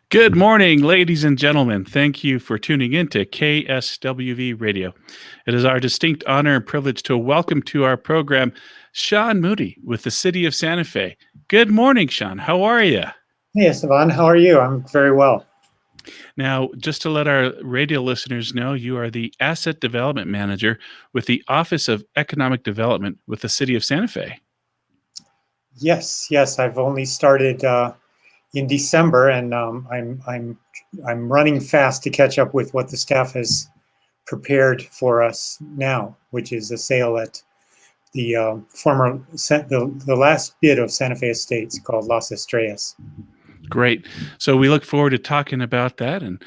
Good morning, ladies and gentlemen. Thank you for tuning in to KSWV Radio. It is our distinct honor and privilege to welcome to our program Sean Moody with the City of Santa Fe. Good morning, Sean. How are you? Hey, Esteban. How are you? I'm very well. Now, just to let our radio listeners know, you are the Asset Development Manager with the Office of Economic Development with the City of Santa Fe. Yes. I've only started in December, and I'm running fast to catch up with what the staff has prepared for us now, which is a sale at the the last bit of Santa Fe Estates called Las Estrellas. Great. So we look forward to talking about that and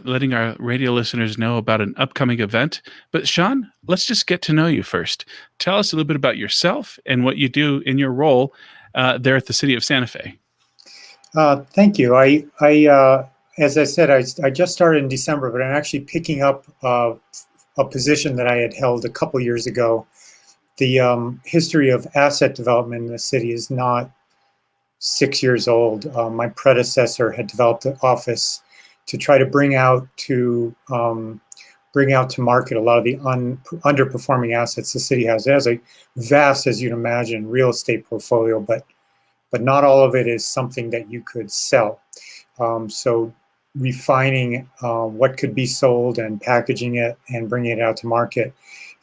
letting our radio listeners know about an upcoming event. But Sean, let's just get to know you first. Tell us a little bit about yourself and what you do in your role there at the City of Santa Fe. Thank you. As I said, I just started in December, but I'm actually picking up a position that I had held a couple years ago. The history of asset development in the city is not 6 years old. My predecessor had developed an office to try to bring out to market a lot of the underperforming assets the city has. It has a vast, as you'd imagine, real estate portfolio, but not all of it is something that you could sell. So refining what could be sold and packaging it and bringing it out to market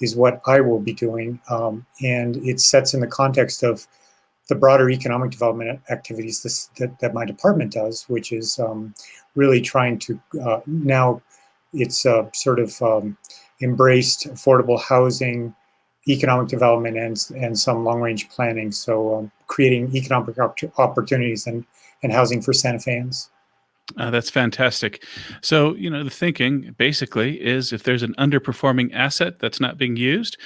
is what I will be doing. And it sets in the context of the broader economic development activities that my department does, which is really trying to now it's sort of embraced affordable housing, economic development, and some long-range planning. So creating economic opportunities and housing for Santa Feans. That's fantastic. So, the thinking basically is if there's an underperforming asset that's not being used,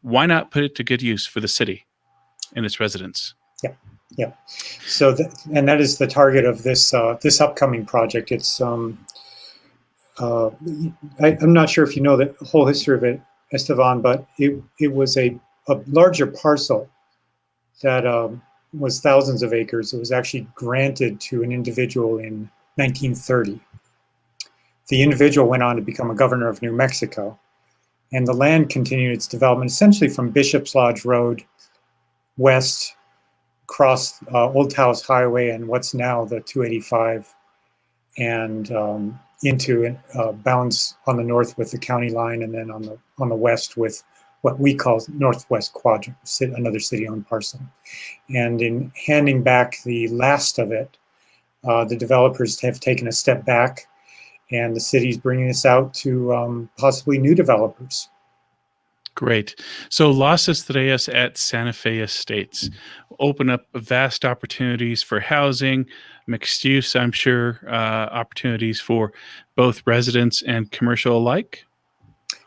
why not put it to good use for the city and its residents? Yeah. So, that is the target of this upcoming project. It's I'm not sure if you know the whole history of it, Esteban, but it was a larger parcel that was thousands of acres. It was actually granted to an individual in 1930. The individual went on to become a governor of New Mexico, and the land continued its development essentially from Bishop's Lodge Road west, across Old Taos Highway and what's now the 285, and into bounds on the north with the county line, and then on the west with what we call Northwest Quadrant, another city-owned parcel. And in handing back the last of it, the developers have taken a step back, and the city's bringing this out to possibly new developers. Great. So Las Estrellas at Santa Fe Estates open up vast opportunities for housing, mixed use, I'm sure, opportunities for both residents and commercial alike.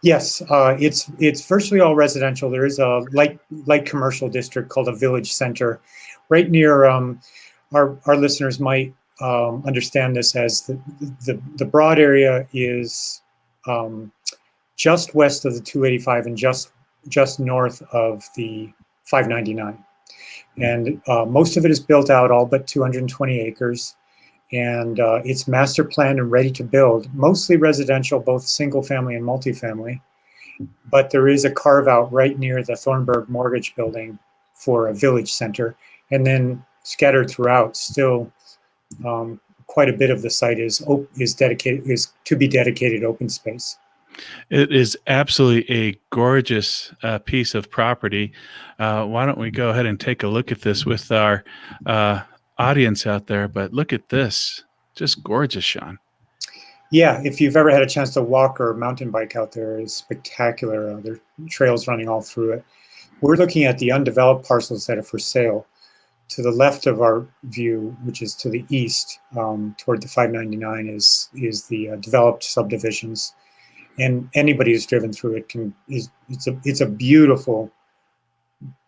Yes, it's virtually all residential. There is a light commercial district called a village center, right near. Our listeners might understand this as the broad area is just west of the 285 and just north of the 599, and most of it is built out, all but 220 acres. And it's master planned and ready to build, mostly residential, both single family and multifamily. But there is a carve out right near the Thornburg Mortgage Building for a village center. And then scattered throughout, still quite a bit of the site is to be dedicated open space. It is absolutely a gorgeous piece of property. Why don't we go ahead and take a look at this with our audience out there? But look at this, just gorgeous, Sean. Yeah, if you've ever had a chance to walk or mountain bike out there, it's spectacular. There are trails running all through it. We're looking at the undeveloped parcels that are for sale. To the left of our view, which is to the east, toward the 599, is the developed subdivisions. And anybody who's driven through it it's a beautiful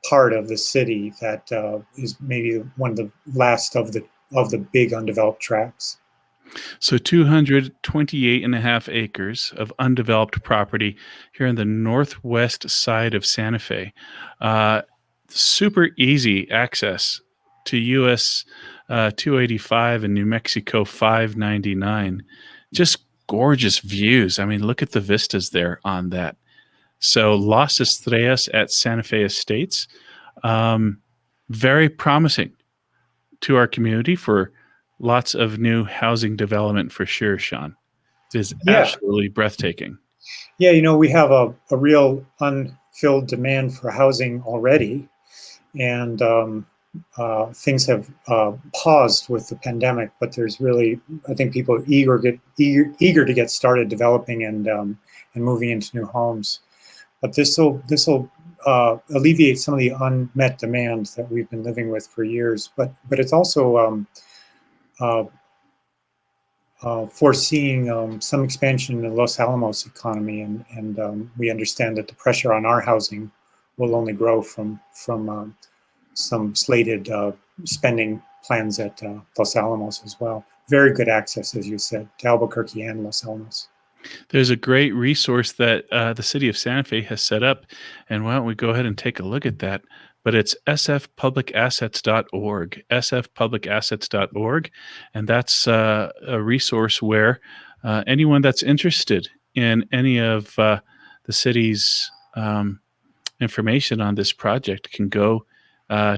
part of the city that is maybe one of the last of the big undeveloped tracts. So 228 and a half acres of undeveloped property here in the northwest side of Santa Fe. Super easy access to U.S. 285 and New Mexico 599. Just gorgeous views. I mean, look at the vistas there on that. So Las Estrellas at Santa Fe Estates, um, very promising to our community for lots of new housing development for sure, Sean. It is Yeah, absolutely breathtaking. yeah. We have a real unfilled demand for housing already, and things have paused with the pandemic. But there's really, I think, people are eager to get started developing and moving into new homes. But this will alleviate some of the unmet demands that we've been living with for years. But it's also uh, foreseeing some expansion in the Los Alamos economy, and we understand that the pressure on our housing will only grow from some slated spending plans at Los Alamos as well. Very good access, as you said, to Albuquerque and Los Alamos. There's a great resource that the city of Santa Fe has set up. And why don't we go ahead and take a look at that? But it's sfpublicassets.org, sfpublicassets.org. And that's a resource where anyone that's interested in any of the city's information on this project can go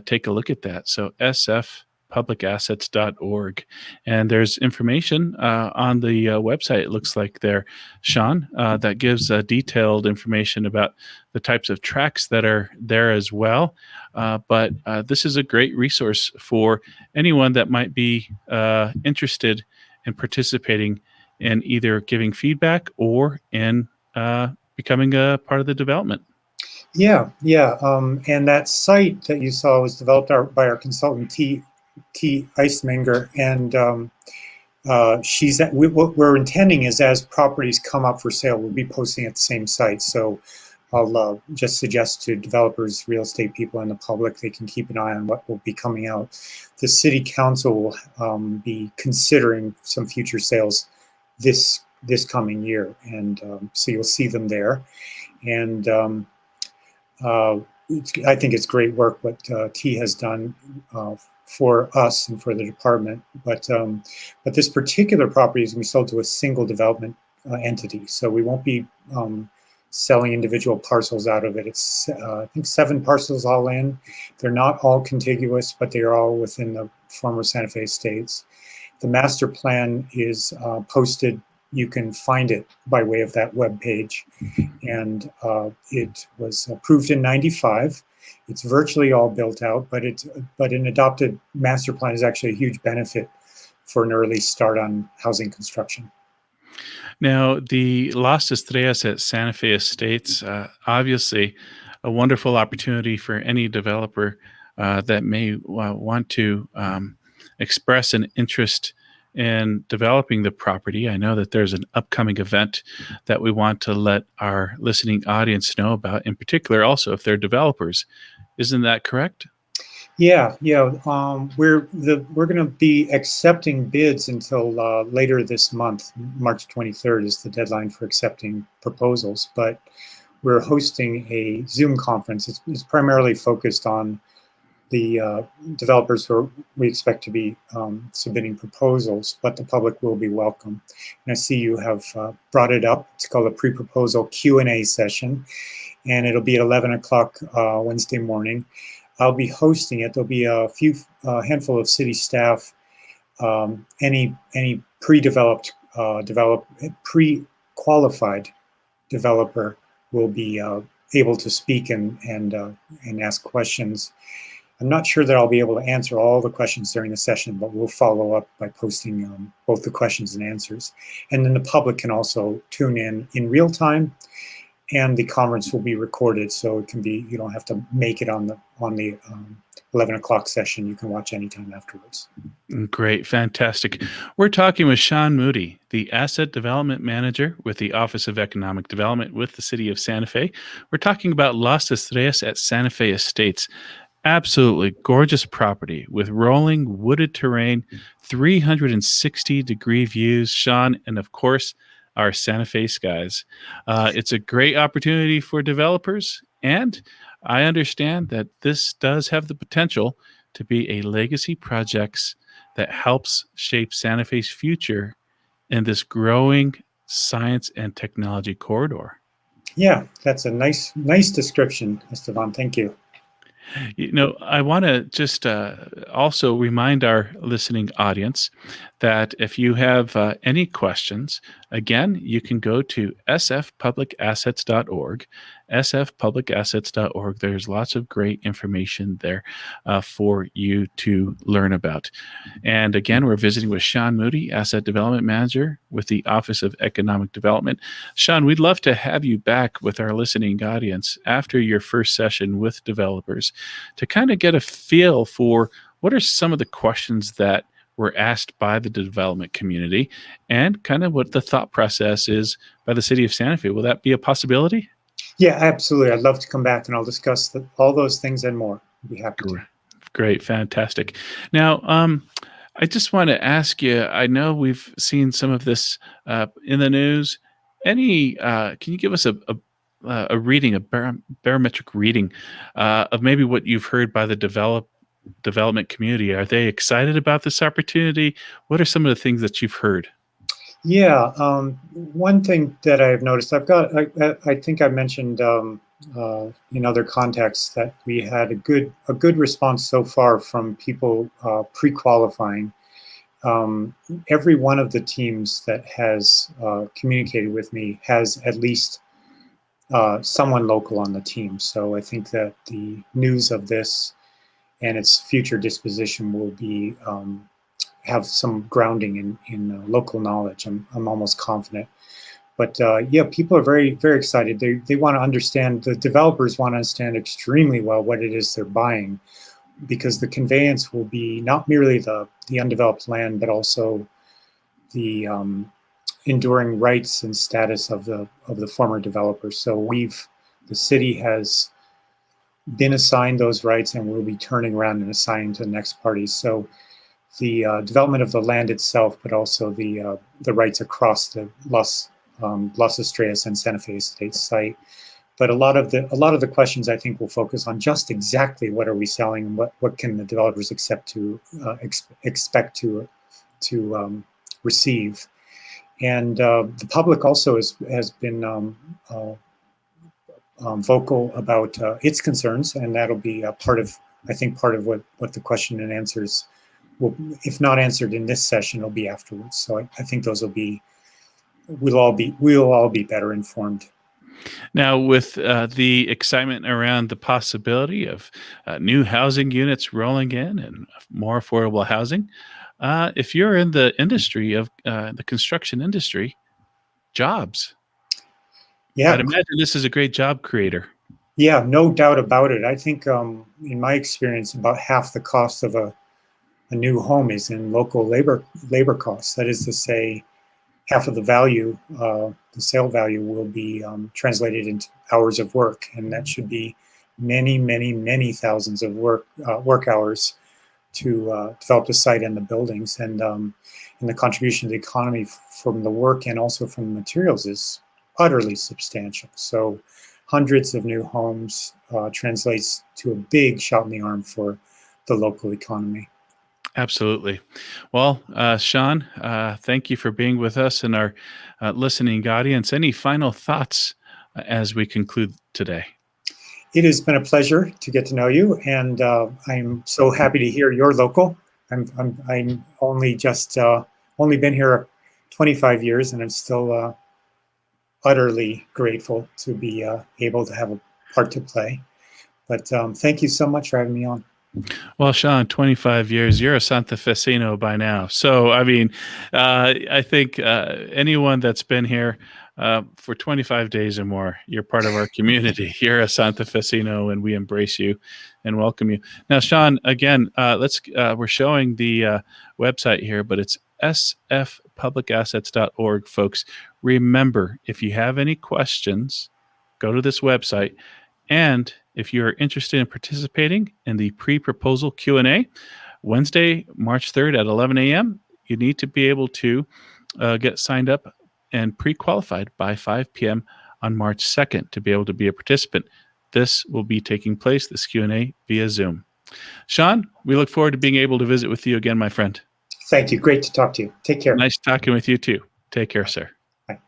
take a look at that. So sfpublicassets.org. And there's information on the website, it looks like there, Sean, that gives detailed information about the types of tracks that are there as well. But this is a great resource for anyone that might be interested in participating in either giving feedback or in becoming a part of the development. Yeah, yeah. And that site that you saw was developed by our consultant, T. Eisminger, and what we're intending is as properties come up for sale, we'll be posting at the same site. So I'll just suggest to developers, real estate people, and the public, they can keep an eye on what will be coming out. The city council will be considering some future sales this coming year, and so you'll see them there. And I think it's great work what T has done for us and for the department. But this particular property is going to be sold to a single development entity, so we won't be selling individual parcels out of it. It's I think 7 parcels all in. They're not all contiguous, but they are all within the former Santa Fe Estates. The master plan is posted. You can find it by way of that web page, and it was approved in '95. It's virtually all built out, but an adopted master plan is actually a huge benefit for an early start on housing construction. Now, the Las Estrellas at Santa Fe Estates, obviously a wonderful opportunity for any developer that may want to express an interest in developing the property. I know that there's an upcoming event that we want to let our listening audience know about, in particular, also if they're developers. Isn't that correct? Yeah, yeah. We're going to be accepting bids until later this month. March 23rd is the deadline for accepting proposals. But we're hosting a Zoom conference. It's primarily focused on the developers who we expect to be submitting proposals, but the public will be welcome. And I see you have brought it up. It's called a pre-proposal Q&A session, and it'll be at 11 o'clock Wednesday morning. I'll be hosting it. There'll be a handful of city staff, any pre-developed, pre-qualified developer will be able to speak and ask questions. I'm not sure that I'll be able to answer all the questions during the session, but we'll follow up by posting both the questions and answers. And then the public can also tune in real time, and the conference will be recorded, so it can be, you don't have to make it on the 11 o'clock session. You can watch anytime afterwards. Great, fantastic. We're talking with Sean Moody, the Asset Development Manager with the Office of Economic Development with the City of Santa Fe. We're talking about Las Estrellas at Santa Fe Estates. Absolutely gorgeous property with rolling wooded terrain, 360-degree views, Sean, and of course, our Santa Fe skies. It's a great opportunity for developers, and I understand that this does have the potential to be a legacy project's that helps shape Santa Fe's future in this growing science and technology corridor. Yeah, that's a nice description, Esteban. Thank you. I want to just also remind our listening audience that if you have any questions, again, you can go to sfpublicassets.org, sfpublicassets.org. There's lots of great information there for you to learn about. And again, we're visiting with Sean Moody, Asset Development Manager with the Office of Economic Development. Sean, we'd love to have you back with our listening audience after your first session with developers to kind of get a feel for what are some of the questions that were asked by the development community and kind of what the thought process is by the city of Santa Fe. Will that be a possibility? Yeah, absolutely. I'd love to come back and I'll discuss all those things and more. I'd be happy to. Great, fantastic. Now, I just want to ask you, I know we've seen some of this in the news. Can you give us a reading, a barometric reading of maybe what you've heard by the development community? Are they excited about this opportunity? What are some of the things that you've heard? Yeah, one thing that I've noticed, I think I mentioned in other contexts that we had a good response so far from people pre-qualifying. Every one of the teams that has communicated with me has at least someone local on the team. So I think that the news of this and its future disposition will be have some grounding in local knowledge. I'm almost confident. But yeah, people are very excited. They want to understand. The developers want to understand extremely well what it is they're buying, because the conveyance will be not merely the undeveloped land, but also the enduring rights and status of the former developers. So the city has been assigned those rights and will be turning around and assigning to the next party. So the development of the land itself, but also the rights across the Las Estrellas and Santa Fe State site. But a lot of the questions I think will focus on just exactly what are we selling and what can the developers expect to receive. And the public also has been vocal about its concerns, and that'll be part of what the question and answers will, if not answered in this session, it'll be afterwards. So I think those we'll all be better informed. Now, with the excitement around the possibility of new housing units rolling in and more affordable housing, if you're in the industry of the construction industry, jobs. Yeah, I'd imagine this is a great job creator. Yeah, no doubt about it. I think in my experience, about half the cost of a new home is in local labor costs. That is to say, half of the value, the sale value, will be translated into hours of work, and that should be many thousands of work hours to develop the site and the buildings, and the contribution to the economy from the work and also from the materials is utterly substantial. So hundreds of new homes translates to a big shot in the arm for the local economy. Absolutely. Well, Sean, thank you for being with us and our listening audience. Any final thoughts as we conclude today? It has been a pleasure to get to know you, and I'm so happy to hear you're local. I'm only been here 25 years, and I'm still utterly grateful to be able to have a part to play. But thank you so much for having me on. Well, Sean, 25 years, you're a Santa Fecino by now. So, I mean, I think anyone that's been here for 25 days or more, you're part of our community. You're a Santa Fecino, and we embrace you and welcome you. Now, Sean, again, we're showing the website here, but it's sfpublicassets.org, folks. Remember, if you have any questions, go to this website. And if you're interested in participating in the pre-proposal Q&A, Wednesday, March 3rd at 11 a.m., you need to be able to get signed up and pre-qualified by 5 p.m. on March 2nd to be able to be a participant. This will be taking place, this Q&A, via Zoom. Sean, we look forward to being able to visit with you again, my friend. Thank you. Great to talk to you. Take care. Nice talking with you too. Take care, sir. Bye.